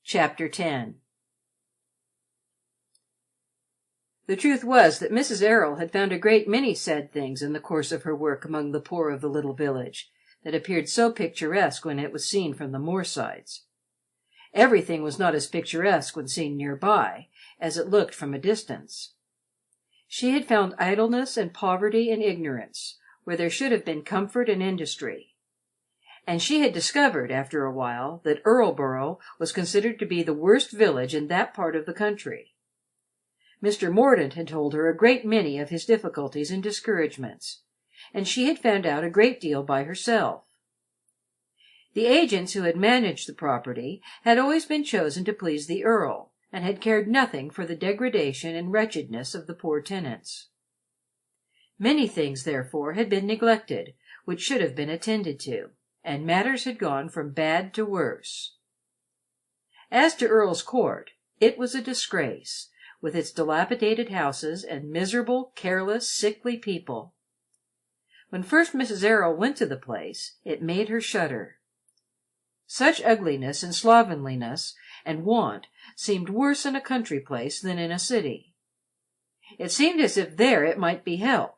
Chapter 10 The truth was that Mrs. Errol had found a great many sad things in the course of her work among the poor of the little village that appeared so picturesque when it was seen from the moorsides. Everything was not as picturesque when seen near by as it looked from a distance. She had found idleness and poverty and ignorance where there should have been comfort and industry. And she had discovered, after a while, that Erleboro was considered to be the worst village in that part of the country. Mr. Mordaunt had told her a great many of his difficulties and discouragements, and she had found out a great deal by herself. The agents who had managed the property had always been chosen to please the Earl, and had cared nothing for the degradation and wretchedness of the poor tenants. Many things, therefore, had been neglected which should have been attended to, and matters had gone from bad to worse. As to Earl's Court, it was a disgrace, with its dilapidated houses and miserable, careless, sickly people. When first Mrs. Errol went to the place, it made her shudder. Such ugliness and slovenliness and want seemed worse in a country place than in a city. It seemed as if there it might be helped.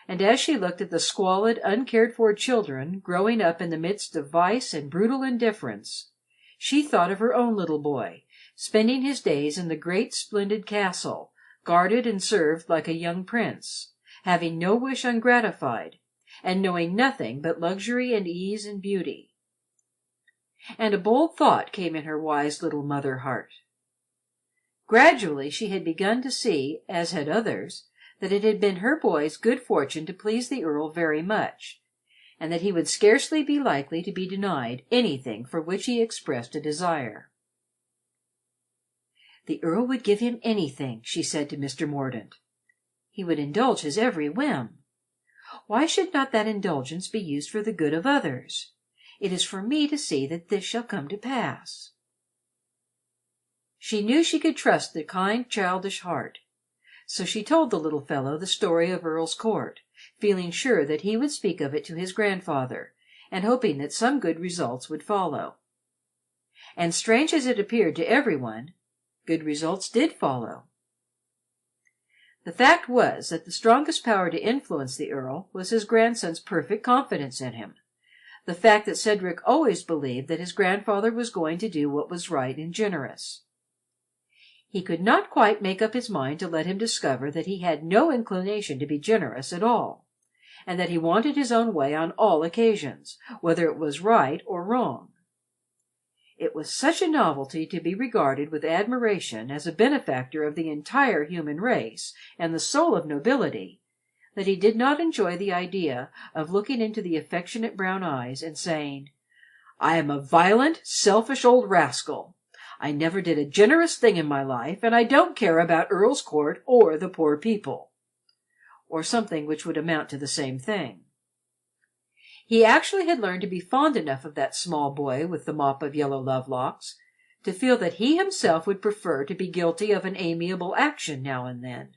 And as she looked at the squalid, uncared-for children growing up in the midst of vice and brutal indifference, she thought of her own little boy, spending his days in the great splendid castle, guarded and served like a young prince, having no wish ungratified, and knowing nothing but luxury and ease and beauty. And a bold thought came in her wise little mother heart. Gradually she had begun to see, as had others, that it had been her boy's good fortune to please the Earl very much, and that he would scarcely be likely to be denied anything for which he expressed a desire. "The Earl would give him anything," she said to Mr. Mordaunt. "He would indulge his every whim. Why should not that indulgence be used for the good of others? It is for me to see that this shall come to pass." She knew she could trust the kind, childish heart, so she told the little fellow the story of Earl's Court, feeling sure that he would speak of it to his grandfather, and hoping that some good results would follow. And strange as it appeared to every one, good results did follow. The fact was that the strongest power to influence the Earl was his grandson's perfect confidence in him, the fact that Cedric always believed that his grandfather was going to do what was right and generous. He could not quite make up his mind to let him discover that he had no inclination to be generous at all, and that he wanted his own way on all occasions, whether it was right or wrong. It was such a novelty to be regarded with admiration as a benefactor of the entire human race and the soul of nobility, that he did not enjoy the idea of looking into the affectionate brown eyes and saying, "I am a violent, selfish old rascal. I never did a generous thing in my life, and I don't care about Earl's Court or the poor people," or something which would amount to the same thing. He actually had learned to be fond enough of that small boy with the mop of yellow love-locks to feel that he himself would prefer to be guilty of an amiable action now and then.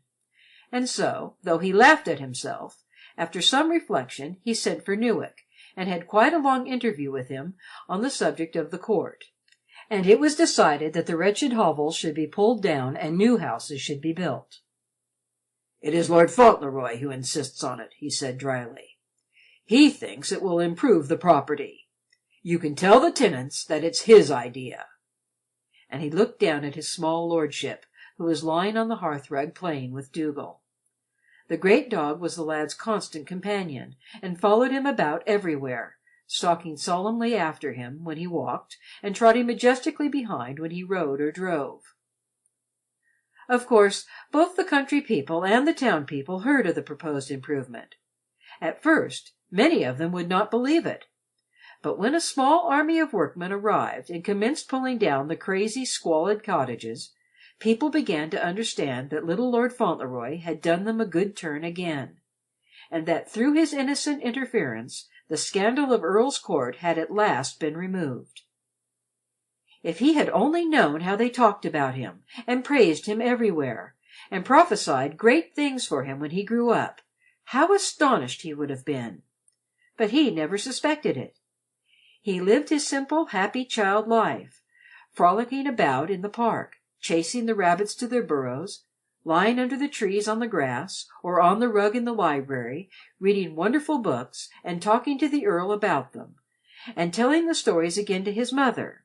And so, though he laughed at himself, after some reflection he sent for Newick, and had quite a long interview with him on the subject of the Court, and it was decided that the wretched hovels should be pulled down and new houses should be built. "It is Lord Fauntleroy who insists on it," he said dryly. "He thinks it will improve the property. You can tell the tenants that it's his idea." And he looked down at his small lordship, who was lying on the hearth-rug playing with Dougal. The great dog was the lad's constant companion, and followed him about everywhere, stalking solemnly after him when he walked, and trotting majestically behind when he rode or drove. Of course, both the country people and the town people heard of the proposed improvement. At first, many of them would not believe it, but when a small army of workmen arrived and commenced pulling down the crazy, squalid cottages, people began to understand that little Lord Fauntleroy had done them a good turn again, and that through his innocent interference the scandal of Earl's Court had at last been removed. If he had only known how they talked about him, and praised him everywhere, and prophesied great things for him when he grew up, how astonished he would have been! But he never suspected it. He lived his simple, happy child life, frolicking about in the park, chasing the rabbits to their burrows, lying under the trees on the grass, or on the rug in the library, reading wonderful books and talking to the Earl about them, and telling the stories again to his mother,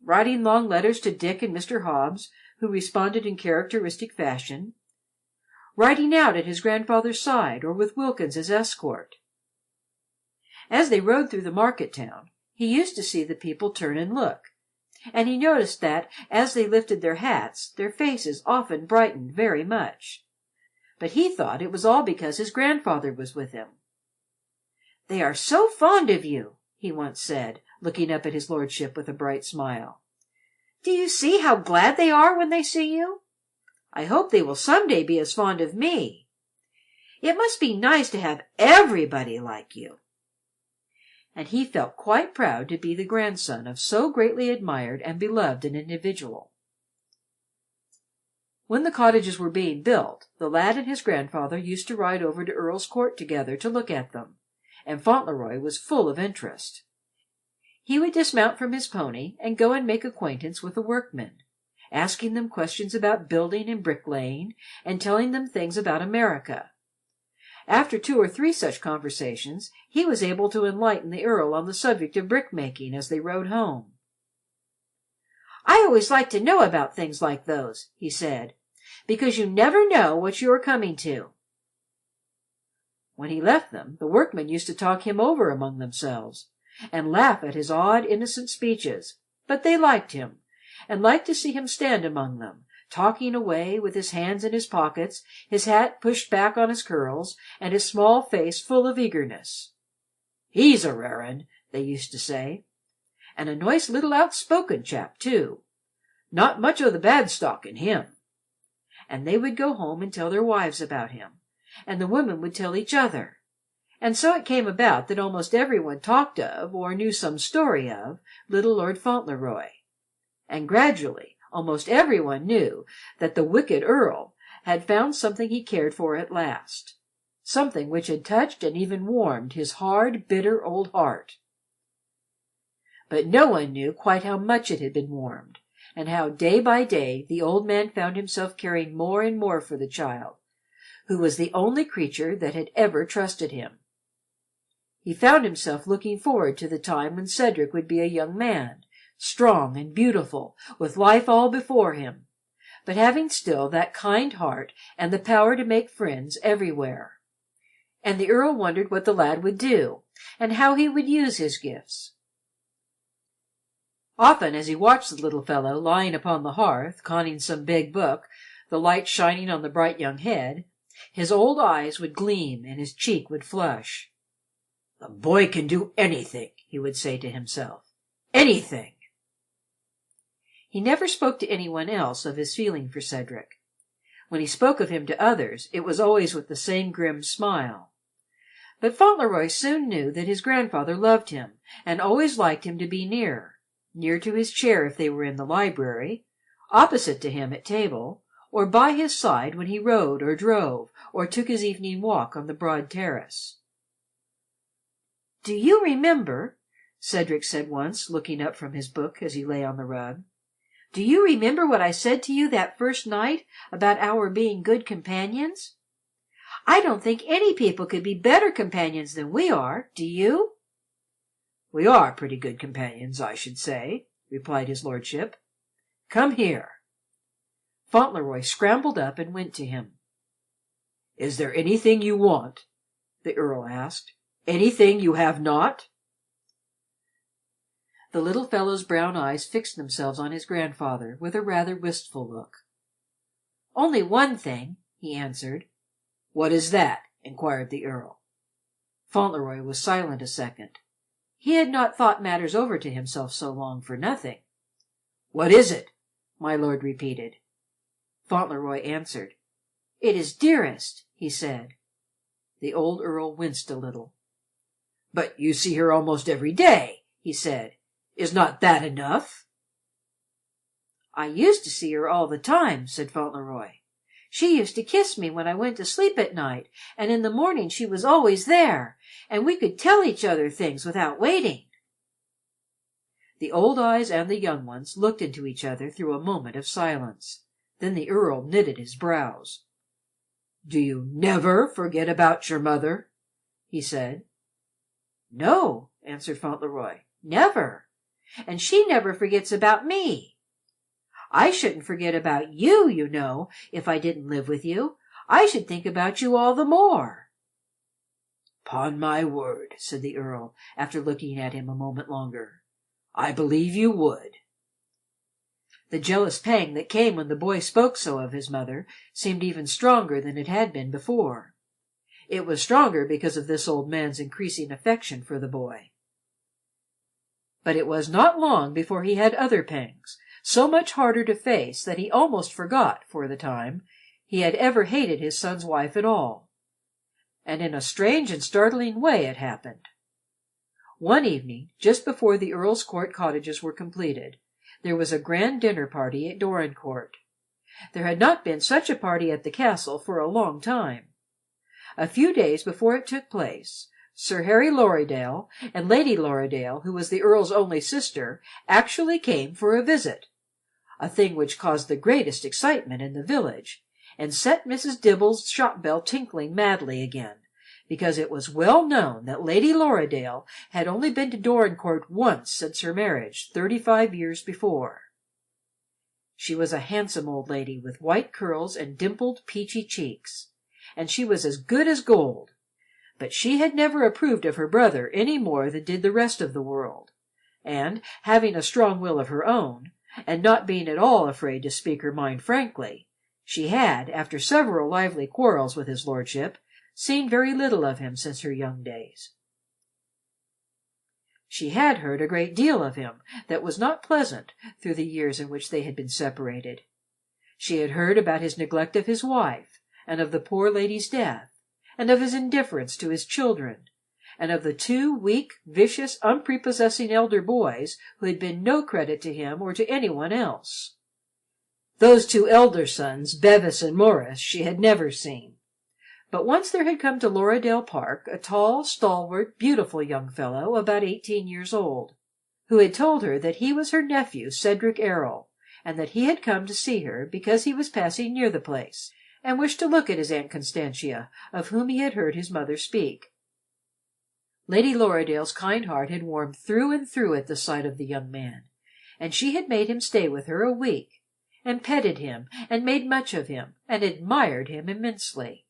writing long letters to Dick and Mr. Hobbs, who responded in characteristic fashion, riding out at his grandfather's side or with Wilkins as escort. As they rode through the market town, he used to see the people turn and look, and he noticed that, as they lifted their hats, their faces often brightened very much. But he thought it was all because his grandfather was with him. "They are so fond of you," he once said, looking up at his lordship with a bright smile. "Do you see how glad they are when they see you? I hope they will some day be as fond of me. It must be nice to have everybody like you." And he felt quite proud to be the grandson of so greatly admired and beloved an individual. When the cottages were being built, the lad and his grandfather used to ride over to Earl's Court together to look at them, and Fauntleroy was full of interest. He would dismount from his pony and go and make acquaintance with the workmen, asking them questions about building and bricklaying, and telling them things about America. After 2 or 3 such conversations, he was able to enlighten the Earl on the subject of brick-making as they rode home. "I always like to know about things like those," he said, "because you never know what you are coming to." When he left them, the workmen used to talk him over among themselves, and laugh at his odd, innocent speeches, but they liked him, and liked to see him stand among them, talking away, with his hands in his pockets, his hat pushed back on his curls, and his small face full of eagerness. "He's a rare 'un," they used to say, "and a nice little outspoken chap, too. Not much o' the bad stock in him." And they would go home and tell their wives about him, and the women would tell each other, and so it came about that almost every one talked of, or knew some story of, little Lord Fauntleroy, and gradually almost every one knew that the wicked Earl had found something he cared for at last, something which had touched and even warmed his hard, bitter old heart. But no one knew quite how much it had been warmed, and how day by day the old man found himself caring more and more for the child, who was the only creature that had ever trusted him. He found himself looking forward to the time when Cedric would be a young man, strong and beautiful, with life all before him, but having still that kind heart and the power to make friends everywhere. And the Earl wondered what the lad would do, and how he would use his gifts. Often, as he watched the little fellow lying upon the hearth, conning some big book, the light shining on the bright young head, his old eyes would gleam and his cheek would flush. "The boy can do anything," he would say to himself. "Anything." He never spoke to anyone else of his feeling for Cedric. When he spoke of him to others, it was always with the same grim smile. But Fauntleroy soon knew that his grandfather loved him and always liked him to be near to his chair if they were in the library, opposite to him at table, or by his side when he rode or drove or took his evening walk on the broad terrace. "Do you remember," Cedric said once, looking up from his book as he lay on the rug, "do you remember what I said to you that first night about our being good companions? I don't think any people could be better companions than we are, do you?" "We are pretty good companions, I should say," replied his lordship. "Come here." Fauntleroy scrambled up and went to him. "Is there anything you want?" the Earl asked. "Anything you have not?" The little fellow's brown eyes fixed themselves on his grandfather with a rather wistful look. "Only one thing," he answered. "What is that?" inquired the Earl. Fauntleroy was silent a second. He had not thought matters over to himself so long for nothing. "What is it?" my lord repeated. Fauntleroy answered. "It is Dearest," he said. The old Earl winced a little. "But you see her almost every day," he said. "Is not that enough?" "I used to see her all the time," said Fauntleroy. "She used to kiss me when I went to sleep at night, and in the morning she was always there, and we could tell each other things without waiting." The old eyes and the young ones looked into each other through a moment of silence. Then the Earl knitted his brows. "Do you never forget about your mother?" he said. "No," answered Fauntleroy. "Never. And she never forgets about me. I shouldn't forget about you, you know, if I didn't live with you. I should think about you all the more." "'Pon my word," said the Earl, after looking at him a moment longer, "I believe you would." The jealous pang that came when the boy spoke so of his mother seemed even stronger than it had been before. It was stronger because of this old man's increasing affection for the boy. But it was not long before he had other pangs, so much harder to face that he almost forgot, for the time, he had ever hated his son's wife at all. And in a strange and startling way it happened. One evening, just before the Earl's Court cottages were completed, there was a grand dinner party at Dorincourt. There had not been such a party at the castle for a long time. A few days before it took place, Sir Harry Lorridaile and Lady Lorridaile, who was the Earl's only sister, actually came for a visit, a thing which caused the greatest excitement in the village, and set Mrs. Dibble's shop bell tinkling madly again, because it was well known that Lady Lorridaile had only been to Dorincourt once since her marriage 35 years before. She was a handsome old lady with white curls and dimpled, peachy cheeks, and she was as good as gold. But she had never approved of her brother any more than did the rest of the world, and, having a strong will of her own, and not being at all afraid to speak her mind frankly, she had, after several lively quarrels with his lordship, seen very little of him since her young days. She had heard a great deal of him that was not pleasant through the years in which they had been separated. She had heard about his neglect of his wife, and of the poor lady's death, and of his indifference to his children, and of the two weak, vicious, unprepossessing elder boys who had been no credit to him or to any one else. Those two elder sons, Bevis and Maurice, she had never seen. But once there had come to Lorridaile Park a tall, stalwart, beautiful young fellow about 18 years old, who had told her that he was her nephew, Cedric Errol, and that he had come to see her because he was passing near the place, and wished to look at his Aunt Constantia, of whom he had heard his mother speak. Lady Lorridaile's kind heart had warmed through and through at the sight of the young man, and she had made him stay with her a week, and petted him, and made much of him, and admired him immensely.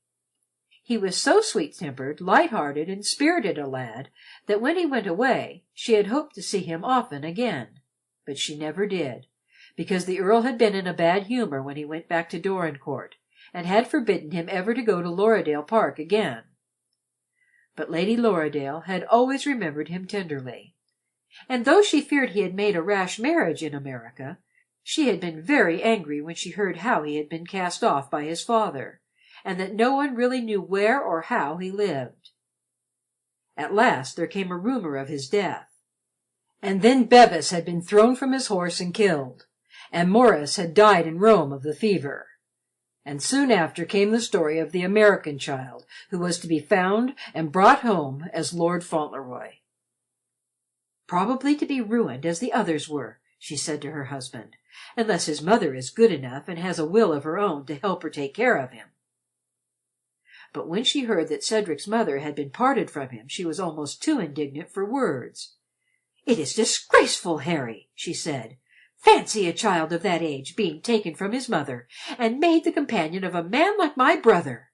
He was so sweet-tempered, light-hearted, and spirited a lad that when he went away, she had hoped to see him often again. But she never did, because the Earl had been in a bad humor when he went back to Dorincourt, and had forbidden him ever to go to Lorridaile Park again. But Lady Lorridaile had always remembered him tenderly, and though she feared he had made a rash marriage in America, she had been very angry when she heard how he had been cast off by his father, and that no one really knew where or how he lived. At last there came a rumor of his death, and then Bevis had been thrown from his horse and killed, and Maurice had died in Rome of the fever. And soon after came the story of the American child who was to be found and brought home as Lord Fauntleroy. "Probably to be ruined as the others were," she said to her husband, "unless his mother is good enough and has a will of her own to help her take care of him." But when she heard that Cedric's mother had been parted from him, she was almost too indignant for words. "It is disgraceful, Harry," she said. "Fancy a child of that age being taken from his mother and made the companion of a man like my brother.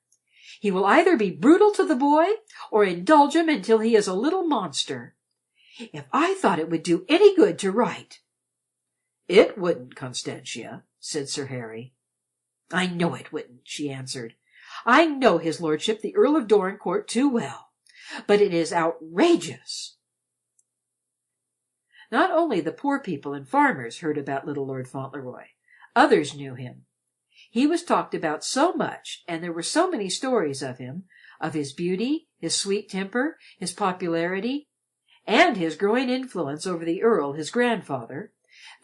He will either be brutal to the boy or indulge him until he is a little monster. If I thought it would do any good to write—" "It wouldn't, Constantia," said Sir Harry. "I know it wouldn't," she answered. "I know his lordship the Earl of Dorincourt too well. But it is outrageous." Not only the poor people and farmers heard about little Lord Fauntleroy. Others knew him. He was talked about so much, and there were so many stories of him, of his beauty, his sweet temper, his popularity, and his growing influence over the Earl, his grandfather,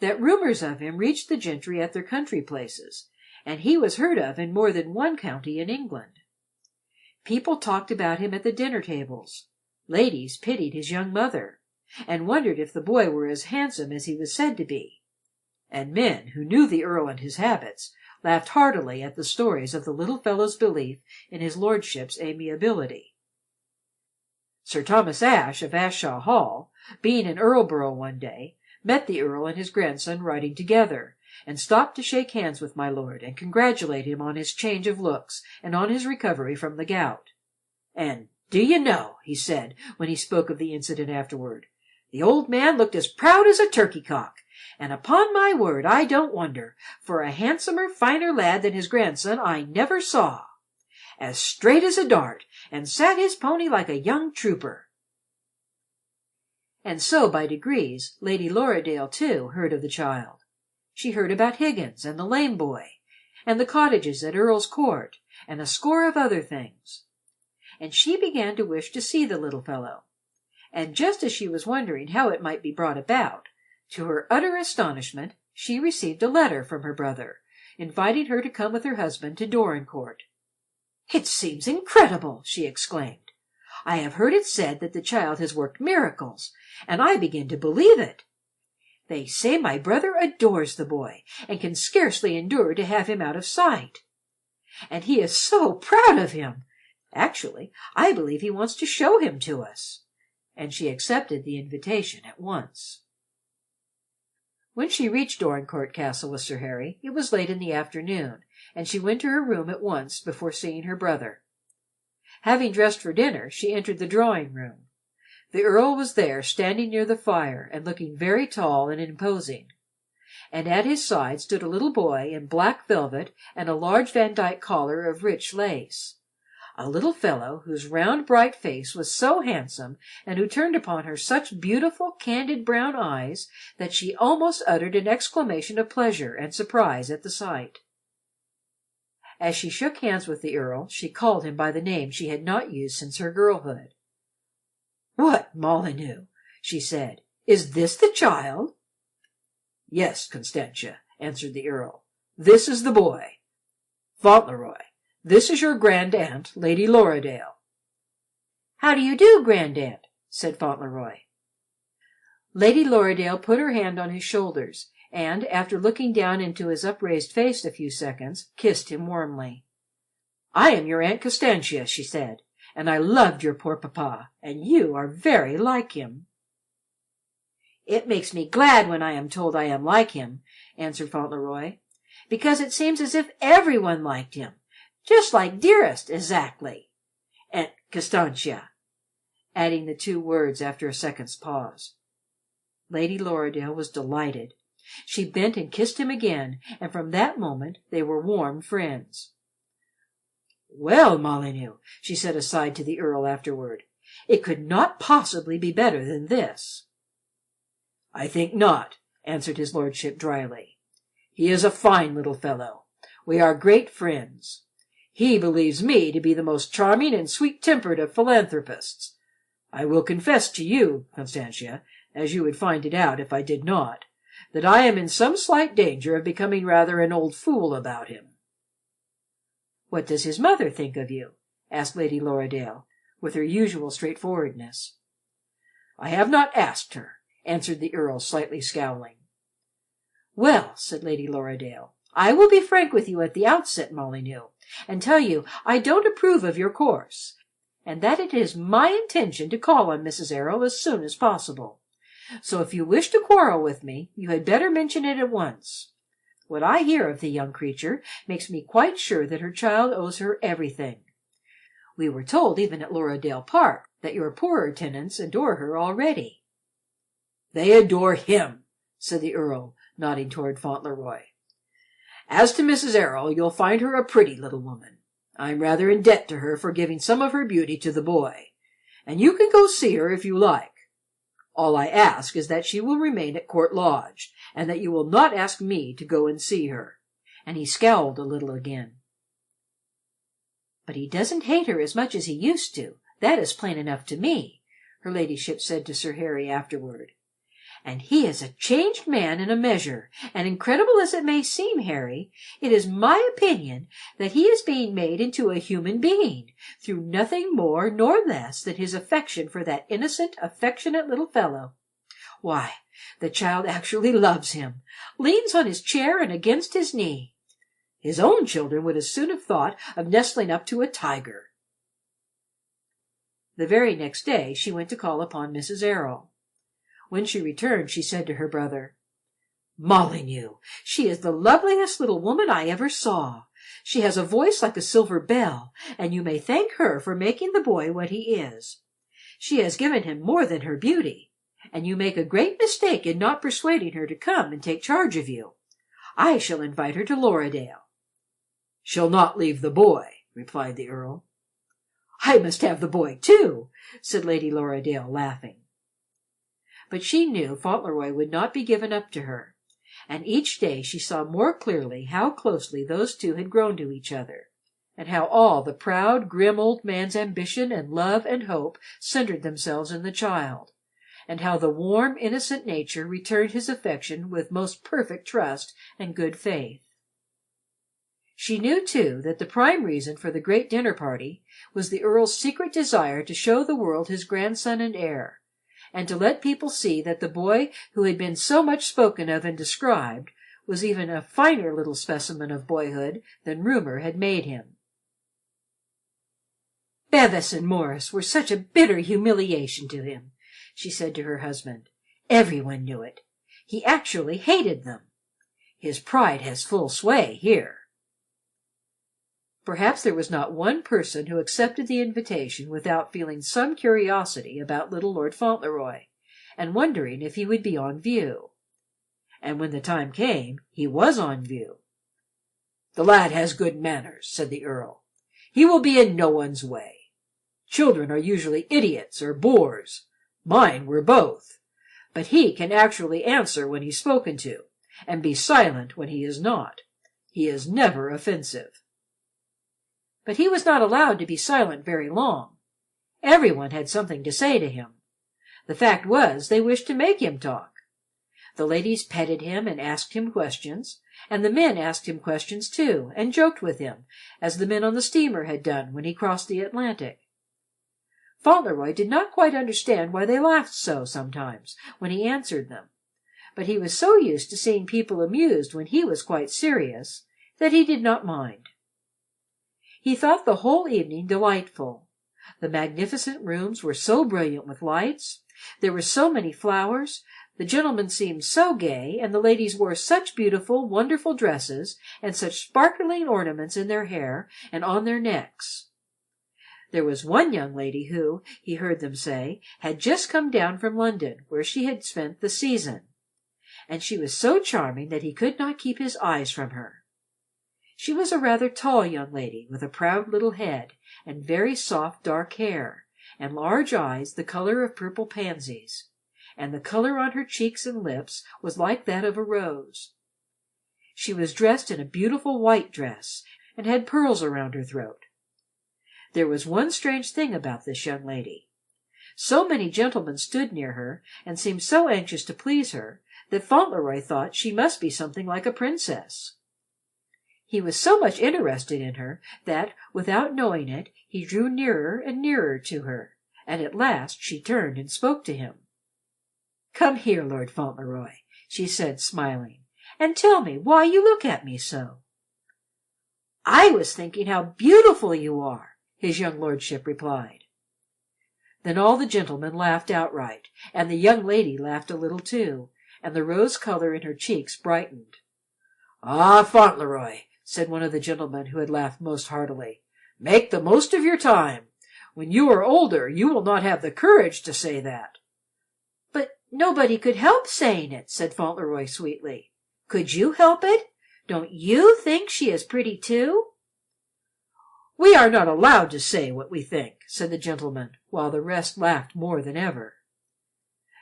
that rumors of him reached the gentry at their country places, and he was heard of in more than one county in England. People talked about him at the dinner tables. Ladies pitied his young mother, and wondered if the boy were as handsome as he was said to be. And men who knew the Earl and his habits laughed heartily at the stories of the little fellow's belief in his lordship's amiability. Sir Thomas Asshe of Asshawe Hall, being in Erleboro one day, met the Earl and his grandson riding together, and stopped to shake hands with my lord and congratulate him on his change of looks and on his recovery from the gout. "And do you know," he said, when he spoke of the incident afterward, "the old man looked as proud as a turkey-cock, and upon my word I don't wonder, for a handsomer, finer lad than his grandson I never saw. As straight as a dart, and sat his pony like a young trooper." And so by degrees Lady Lorridaile, too, heard of the child. She heard about Higgins and the lame boy, and the cottages at Earl's Court, and a score of other things. And she began to wish to see the little fellow. And just as she was wondering how it might be brought about, to her utter astonishment she received a letter from her brother, inviting her to come with her husband to Dorincourt. "It seems incredible!" she exclaimed. "I have heard it said that the child has worked miracles, and I begin to believe it. They say my brother adores the boy, and can scarcely endure to have him out of sight. And he is so proud of him! Actually, I believe he wants to show him to us." And she accepted the invitation at once. When she reached Dorincourt Castle with Sir Harry, it was late in the afternoon, and she went to her room at once before seeing her brother. Having dressed for dinner, she entered the drawing-room. The Earl was there, standing near the fire, and looking very tall and imposing. And at his side stood a little boy in black velvet and a large Vandyke collar of rich lace. A little fellow whose round, bright face was so handsome, and who turned upon her such beautiful, candid brown eyes, that she almost uttered an exclamation of pleasure and surprise at the sight. As she shook hands with the Earl, she called him by the name she had not used since her girlhood. "What, Molyneux," she said, "is this the child?" "Yes, Constantia," answered the Earl. "This is the boy. Fauntleroy, this is your grand-aunt, Lady Lorridaile." "How do you do, grand-aunt?" said Fauntleroy. Lady Lorridaile put her hand on his shoulders, and, after looking down into his upraised face a few seconds, kissed him warmly. "I am your Aunt Constantia," she said, "and I loved your poor papa, and you are very like him." "It makes me glad when I am told I am like him," answered Fauntleroy, "because it seems as if every one liked him, just like Dearest, exactly. Aunt Constantia," adding the two words after a second's pause. Lady Lorridaile was delighted. She bent and kissed him again, and from that moment they were warm friends. "Well, Molyneux," she said aside to the Earl afterward, "it could not possibly be better than this." "I think not," answered his lordship dryly. "He is a fine little fellow. We are great friends. He believes me to be the most charming and sweet-tempered of philanthropists. I will confess to you, Constantia, as you would find it out if I did not, that I am in some slight danger of becoming rather an old fool about him." "What does his mother think of you?" asked Lady Lorridaile, with her usual straightforwardness. "I have not asked her," answered the Earl, slightly scowling. "Well," said Lady Lorridaile, "I will be frank with you at the outset, Molyneux, and tell you I don't approve of your course, and that it is my intention to call on Mrs. Errol as soon as possible. So if you wish to quarrel with me, you had better mention it at once. What I hear of the young creature makes me quite sure that her child owes her everything. We were told even at Lorridaile Park that your poorer tenants adore her already." "They adore him," said the Earl, nodding toward Fauntleroy. "As to Mrs. Errol, you'll find her a pretty little woman. I'm rather in debt to her for giving some of her beauty to the boy, and you can go see her if you like. All I ask is that she will remain at Court Lodge, and that you will not ask me to go and see her." And he scowled a little again. "But he doesn't hate her as much as he used to, that is plain enough to me," her ladyship said to Sir Harry afterward. "And he is a changed man in a measure, and incredible as it may seem, Harry, it is my opinion that he is being made into a human being, through nothing more nor less than his affection for that innocent, affectionate little fellow. Why, the child actually loves him, leans on his chair and against his knee. His own children would as soon have thought of nestling up to a tiger." The very next day she went to call upon Mrs. Errol. When she returned, she said to her brother, "Molyneux, she is the loveliest little woman I ever saw. She has a voice like a silver bell, and you may thank her for making the boy what he is. She has given him more than her beauty, and you make a great mistake in not persuading her to come and take charge of you. I shall invite her to Lorridaile." "She'll not leave the boy," replied the Earl. "I must have the boy too," said Lady Lorridaile, laughing. But she knew Fauntleroy would not be given up to her, and each day she saw more clearly how closely those two had grown to each other, and how all the proud, grim old man's ambition and love and hope centered themselves in the child, and how the warm, innocent nature returned his affection with most perfect trust and good faith. She knew, too, that the prime reason for the great dinner party was the Earl's secret desire to show the world his grandson and heir, and to let people see that the boy who had been so much spoken of and described was even a finer little specimen of boyhood than rumor had made him. "Bevis and Morris were such a bitter humiliation to him," she said to her husband. "Every one knew it. He actually hated them. His pride has full sway here." Perhaps there was not one person who accepted the invitation without feeling some curiosity about little Lord Fauntleroy, and wondering if he would be on view. And when the time came, he was on view. "The lad has good manners," said the Earl. "He will be in no one's way. Children are usually idiots or bores. Mine were both. But he can actually answer when he's spoken to, and be silent when he is not. He is never offensive." But he was not allowed to be silent very long. Every one had something to say to him. The fact was, they wished to make him talk. The ladies petted him and asked him questions, and the men asked him questions too, and joked with him, as the men on the steamer had done when he crossed the Atlantic. Fauntleroy did not quite understand why they laughed so sometimes when he answered them, but he was so used to seeing people amused when he was quite serious that he did not mind. He thought the whole evening delightful. The magnificent rooms were so brilliant with lights, there were so many flowers, the gentlemen seemed so gay, and the ladies wore such beautiful, wonderful dresses, and such sparkling ornaments in their hair and on their necks. There was one young lady who, he heard them say, had just come down from London, where she had spent the season, and she was so charming that he could not keep his eyes from her. She was a rather tall young lady, with a proud little head, and very soft dark hair, and large eyes the color of purple pansies, and the color on her cheeks and lips was like that of a rose. She was dressed in a beautiful white dress, and had pearls around her throat. There was one strange thing about this young lady. So many gentlemen stood near her, and seemed so anxious to please her, that Fauntleroy thought she must be something like a princess. He was so much interested in her that, without knowing it, he drew nearer and nearer to her, and at last she turned and spoke to him. "Come here, Lord Fauntleroy," she said, smiling, "and tell me why you look at me so." "I was thinking how beautiful you are," his young lordship replied. Then all the gentlemen laughed outright, and the young lady laughed a little too, and the rose color in her cheeks brightened. "Ah, Fauntleroy," said one of the gentlemen who had laughed most heartily, "make the most of your time. When you are older, you will not have the courage to say that." "But nobody could help saying it," said Fauntleroy sweetly. "Could you help it? Don't you think she is pretty too?" "We are not allowed to say what we think," said the gentleman, while the rest laughed more than ever.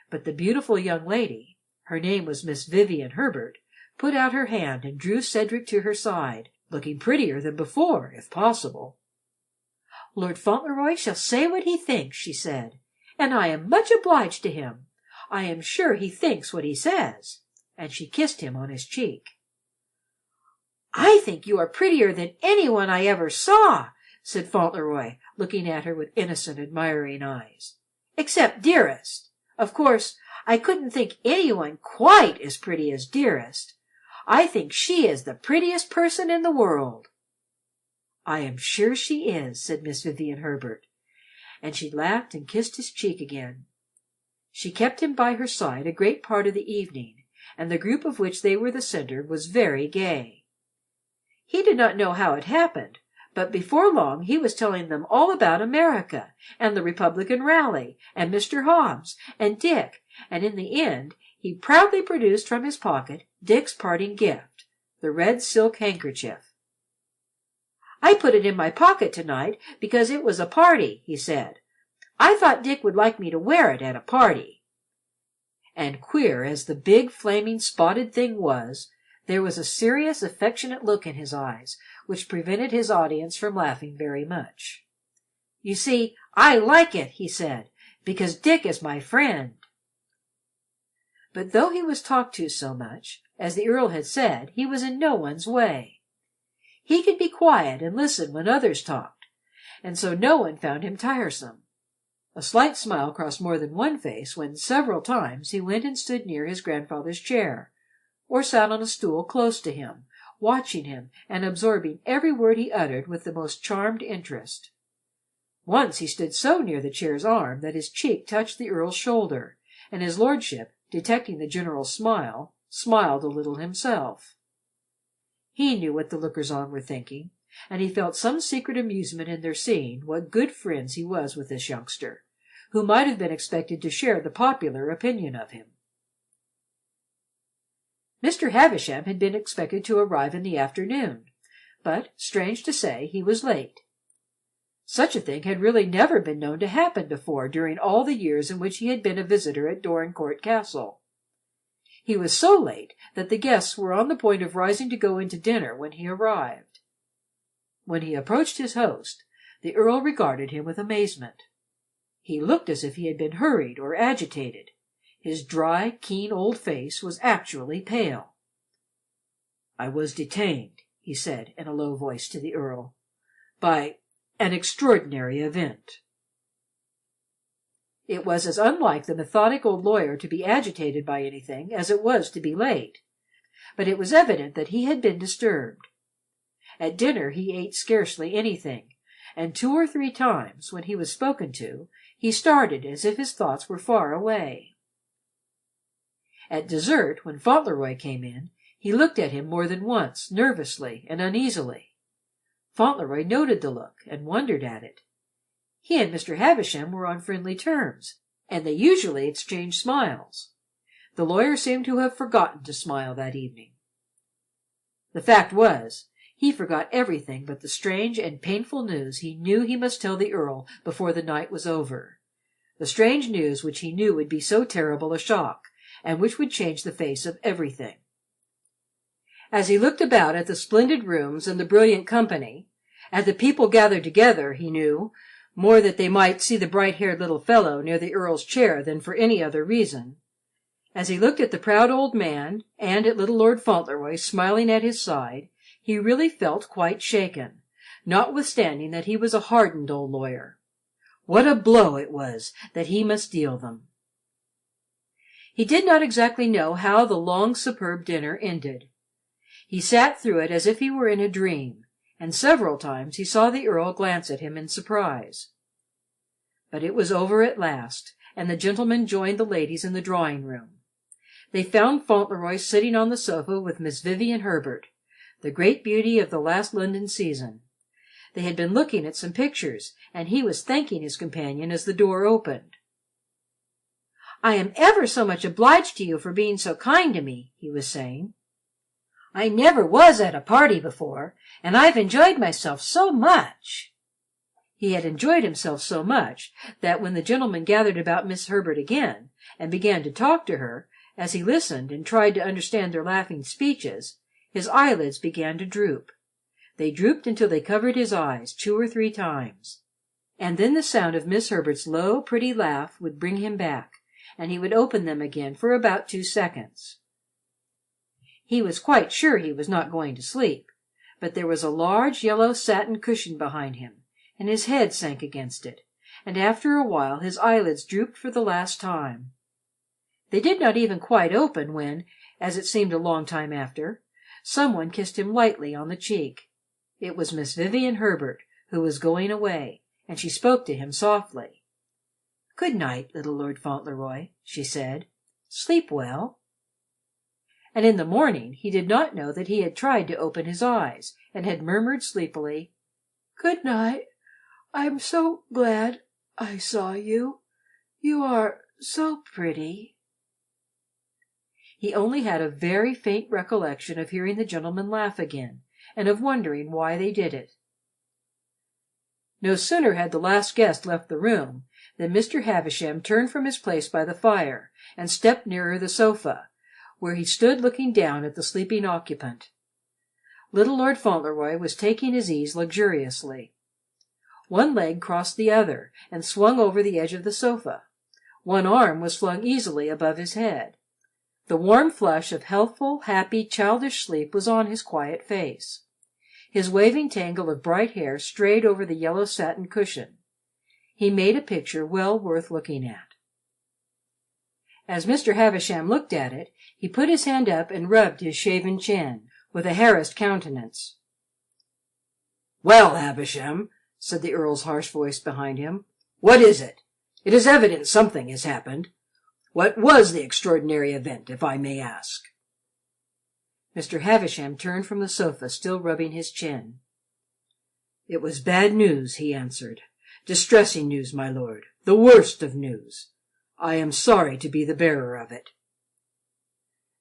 But the beautiful young lady, her name was Miss Vivian Herbert, put out her hand and drew Cedric to her side, looking prettier than before, if possible. "Lord Fauntleroy shall say what he thinks," she said, "and I am much obliged to him. I am sure he thinks what he says," and she kissed him on his cheek. "I think you are prettier than any one I ever saw," said Fauntleroy, looking at her with innocent, admiring eyes. "Except Dearest. Of course, I couldn't think anyone quite as pretty as Dearest. I think she is the prettiest person in the world." "I am sure she is," said Miss Vivian Herbert, and she laughed and kissed his cheek again. She kept him by her side a great part of the evening, and the group of which they were the center was very gay. He did not know how it happened, but before long he was telling them all about America, and the Republican rally, and Mr. Hobbs, and Dick, and in the end he proudly produced from his pocket Dick's parting gift, the red silk handkerchief. "I put it in my pocket to-night because it was a party," he said. "I thought Dick would like me to wear it at a party." And queer as the big, flaming, spotted thing was, there was a serious, affectionate look in his eyes which prevented his audience from laughing very much. "You see, I like it," he said, "because Dick is my friend." But though he was talked to so much, as the Earl had said, he was in no one's way. He could be quiet and listen when others talked, and so no one found him tiresome. A slight smile crossed more than one face when, several times, he went and stood near his grandfather's chair, or sat on a stool close to him, watching him and absorbing every word he uttered with the most charmed interest. Once he stood so near the chair's arm that his cheek touched the Earl's shoulder, and his lordship, detecting the General's smile, smiled a little himself. He knew what the lookers-on were thinking, and he felt some secret amusement in their seeing what good friends he was with this youngster, who might have been expected to share the popular opinion of him. Mr. Havisham had been expected to arrive in the afternoon, but, strange to say, he was late. Such a thing had really never been known to happen before during all the years in which he had been a visitor at Dorincourt Castle. He was so late that the guests were on the point of rising to go into dinner when he arrived. When he approached his host, the Earl regarded him with amazement. He looked as if he had been hurried or agitated. His dry, keen old face was actually pale. "I was detained," he said in a low voice to the Earl, "by an extraordinary event." It was as unlike the methodic old lawyer to be agitated by anything as it was to be late, but it was evident that he had been disturbed. At dinner he ate scarcely anything, and 2 or 3 times, when he was spoken to, he started as if his thoughts were far away. At dessert, when Fauntleroy came in, he looked at him more than once, nervously and uneasily. Fauntleroy noted the look and wondered at it. He and Mr. Havisham were on friendly terms, and they usually exchanged smiles. The lawyer seemed to have forgotten to smile that evening. The fact was, he forgot everything but the strange and painful news he knew he must tell the Earl before the night was over, the strange news which he knew would be so terrible a shock, and which would change the face of everything. As he looked about at the splendid rooms and the brilliant company, at the people gathered together, he knew, more that they might see the bright-haired little fellow near the Earl's chair than for any other reason, as he looked at the proud old man and at little Lord Fauntleroy smiling at his side, he really felt quite shaken, notwithstanding that he was a hardened old lawyer. What a blow it was that he must deal them! He did not exactly know how the long, superb dinner ended. He sat through it as if he were in a dream, and several times he saw the Earl glance at him in surprise. But it was over at last, and the gentlemen joined the ladies in the drawing-room. They found Fauntleroy sitting on the sofa with Miss Vivian Herbert, the great beauty of the last London season. They had been looking at some pictures, and he was thanking his companion as the door opened. "I am ever so much obliged to you for being so kind to me," he was saying. "I never was at a party before, and I've enjoyed myself so much." He had enjoyed himself so much that when the gentlemen gathered about Miss Herbert again, and began to talk to her, as he listened and tried to understand their laughing speeches, his eyelids began to droop. They drooped until they covered his eyes 2 or 3 times. And then the sound of Miss Herbert's low, pretty laugh would bring him back, and he would open them again for about 2 seconds. He was quite sure he was not going to sleep, but there was a large yellow satin cushion behind him, and his head sank against it, and after a while his eyelids drooped for the last time. They did not even quite open when, as it seemed a long time after, some one kissed him lightly on the cheek. It was Miss Vivian Herbert, who was going away, and she spoke to him softly. "Good night, little Lord Fauntleroy," she said. "Sleep well." And in the morning he did not know that he had tried to open his eyes, and had murmured sleepily, "Good night. I'm so glad I saw you. You are so pretty." He only had a very faint recollection of hearing the gentlemen laugh again, and of wondering why they did it. No sooner had the last guest left the room than Mr. Havisham turned from his place by the fire and stepped nearer the sofa, where he stood looking down at the sleeping occupant. Little Lord Fauntleroy was taking his ease luxuriously. One leg crossed the other and swung over the edge of the sofa. One arm was flung easily above his head. The warm flush of healthful, happy, childish sleep was on his quiet face. His waving tangle of bright hair strayed over the yellow satin cushion. He made a picture well worth looking at. As Mr. Havisham looked at it, he put his hand up and rubbed his shaven chin, with a harassed countenance. "Well, Havisham," said the Earl's harsh voice behind him, "what is it? It is evident something has happened. What was the extraordinary event, if I may ask?" Mr. Havisham turned from the sofa, still rubbing his chin. "It was bad news," he answered. "Distressing news, my lord. The worst of news. I am sorry to be the bearer of it."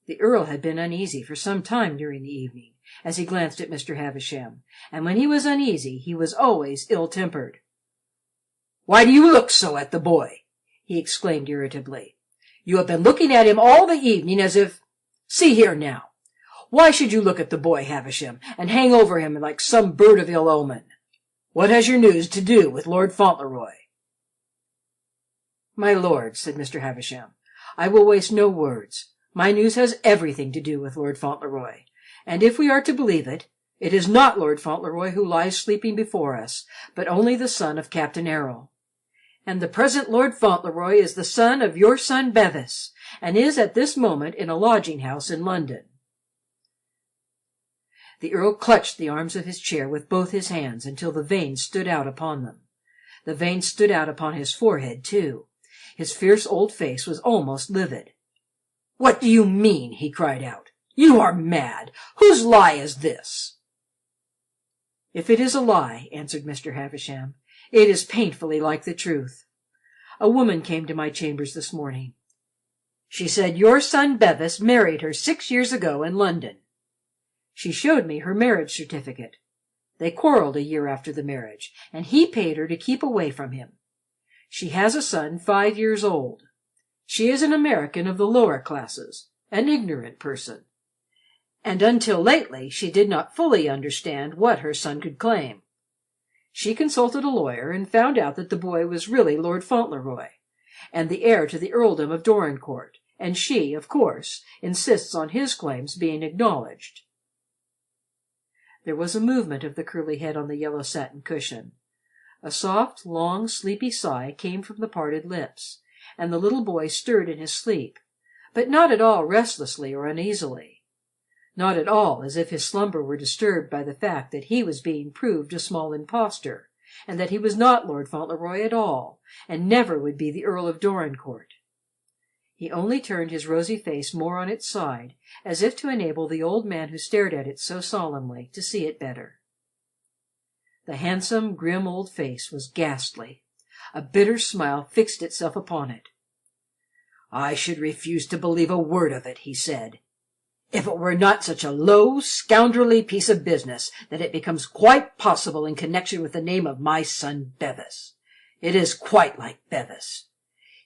The Earl had been uneasy for some time during the evening, as he glanced at Mr. Havisham, and when he was uneasy, he was always ill-tempered. "Why do you look so at the boy?" he exclaimed irritably. "You have been looking at him all the evening as if— See here, now. Why should you look at the boy, Havisham, and hang over him like some bird of ill omen? What has your news to do with Lord Fauntleroy?" "My lord," said Mr. Havisham, "I will waste no words. My news has everything to do with Lord Fauntleroy, and if we are to believe it, it is not Lord Fauntleroy who lies sleeping before us, but only the son of Captain Errol. And the present Lord Fauntleroy is the son of your son Bevis, and is at this moment in a lodging-house in London." The Earl clutched the arms of his chair with both his hands until the veins stood out upon them. The veins stood out upon his forehead, too. His fierce old face was almost livid. "What do you mean?" he cried out. "You are mad. Whose lie is this?" "If it is a lie," answered Mr. Havisham, "it is painfully like the truth. A woman came to my chambers this morning. She said your son Bevis married her 6 years ago in London. She showed me her marriage certificate. They quarreled a year after the marriage, and he paid her to keep away from him. She has a son 5 years old. She is an American of the lower classes, an ignorant person, and until lately she did not fully understand what her son could claim. She consulted a lawyer and found out that the boy was really Lord Fauntleroy, and the heir to the earldom of Dorincourt, and she, of course, insists on his claims being acknowledged." There was a movement of the curly head on the yellow satin cushion. A soft, long, sleepy sigh came from the parted lips, and the little boy stirred in his sleep, but not at all restlessly or uneasily. Not at all as if his slumber were disturbed by the fact that he was being proved a small impostor, and that he was not Lord Fauntleroy at all, and never would be the Earl of Dorincourt. He only turned his rosy face more on its side, as if to enable the old man who stared at it so solemnly to see it better. The handsome, grim old face was ghastly. A bitter smile fixed itself upon it. "I should refuse to believe a word of it," he said, "if it were not such a low, scoundrelly piece of business that it becomes quite possible in connection with the name of my son Bevis. It is quite like Bevis.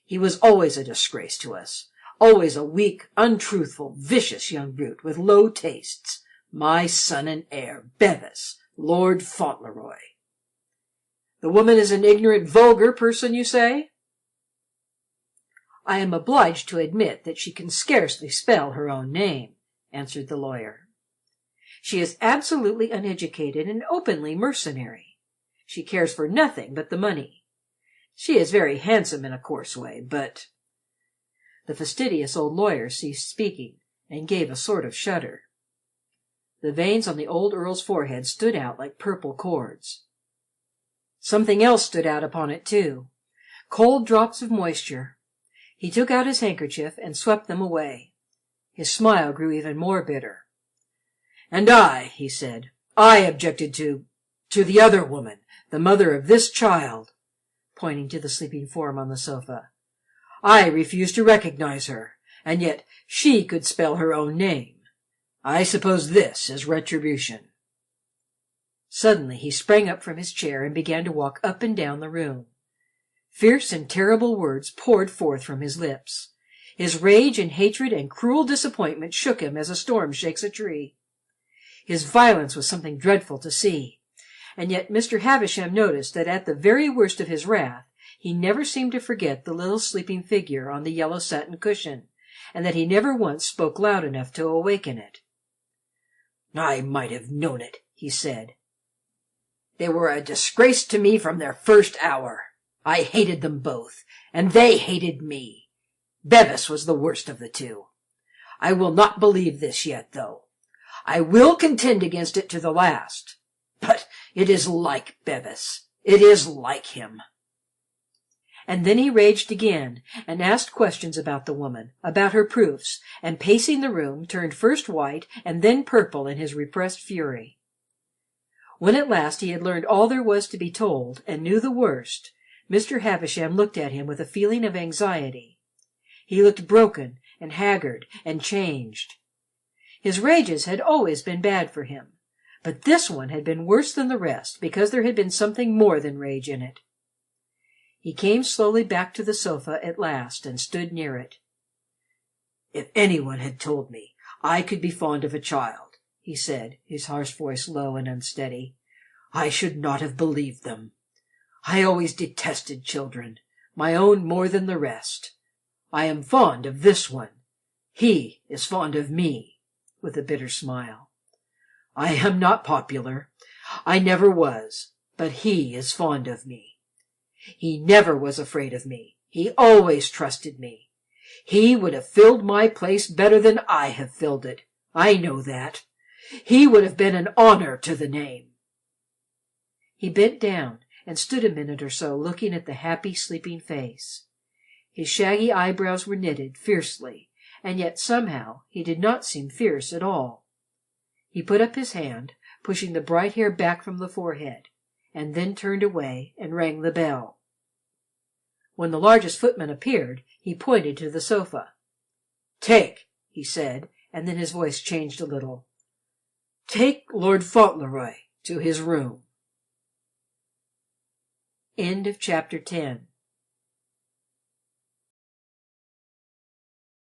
He was always a disgrace to us, always a weak, untruthful, vicious young brute with low tastes. My son and heir, Bevis, Lord Fauntleroy. The woman is an ignorant, vulgar person, you say?" "I am obliged to admit that she can scarcely spell her own name," answered the lawyer. "She is absolutely uneducated and openly mercenary. She cares for nothing but the money. She is very handsome in a coarse way, but—" The fastidious old lawyer ceased speaking, and gave a sort of shudder. The veins on the old Earl's forehead stood out like purple cords. Something else stood out upon it, too. Cold drops of moisture. He took out his handkerchief and swept them away. His smile grew even more bitter. "And I," he said, "I objected to the other woman, the mother of this child," pointing to the sleeping form on the sofa. "I refused to recognize her, and yet she could spell her own name. I suppose this is retribution." Suddenly he sprang up from his chair and began to walk up and down the room. Fierce and terrible words poured forth from his lips. His rage and hatred and cruel disappointment shook him as a storm shakes a tree. His violence was something dreadful to see, and yet Mr. Havisham noticed that at the very worst of his wrath he never seemed to forget the little sleeping figure on the yellow satin cushion, and that he never once spoke loud enough to awaken it. "I might have known it," he said. "They were a disgrace to me from their first hour. I hated them both, and they hated me. Bevis was the worst of the two. I will not believe this yet, though. I will contend against it to the last. But it is like Bevis. It is like him." And then he raged again, and asked questions about the woman, about her proofs, and pacing the room, turned first white and then purple in his repressed fury. When at last he had learned all there was to be told, and knew the worst, Mr. Havisham looked at him with a feeling of anxiety. He looked broken and haggard and changed. His rages had always been bad for him, but this one had been worse than the rest because there had been something more than rage in it. He came slowly back to the sofa at last and stood near it. "If anyone had told me I could be fond of a child," he said, his harsh voice low and unsteady, "I should not have believed them. I always detested children, my own more than the rest. I am fond of this one. He is fond of me," with a bitter smile. "I am not popular. I never was, but he is fond of me. He never was afraid of me. He always trusted me. He would have filled my place better than I have filled it. I know that. He would have been an honor to the name." He bent down and stood a minute or so looking at the happy, sleeping face. His shaggy eyebrows were knitted fiercely, and yet somehow he did not seem fierce at all. He put up his hand, pushing the bright hair back from the forehead, and then turned away and rang the bell. When the largest footman appeared, he pointed to the sofa. "Take," he said, and then his voice changed a little. "Take Lord Fauntleroy to his room." Chapter 10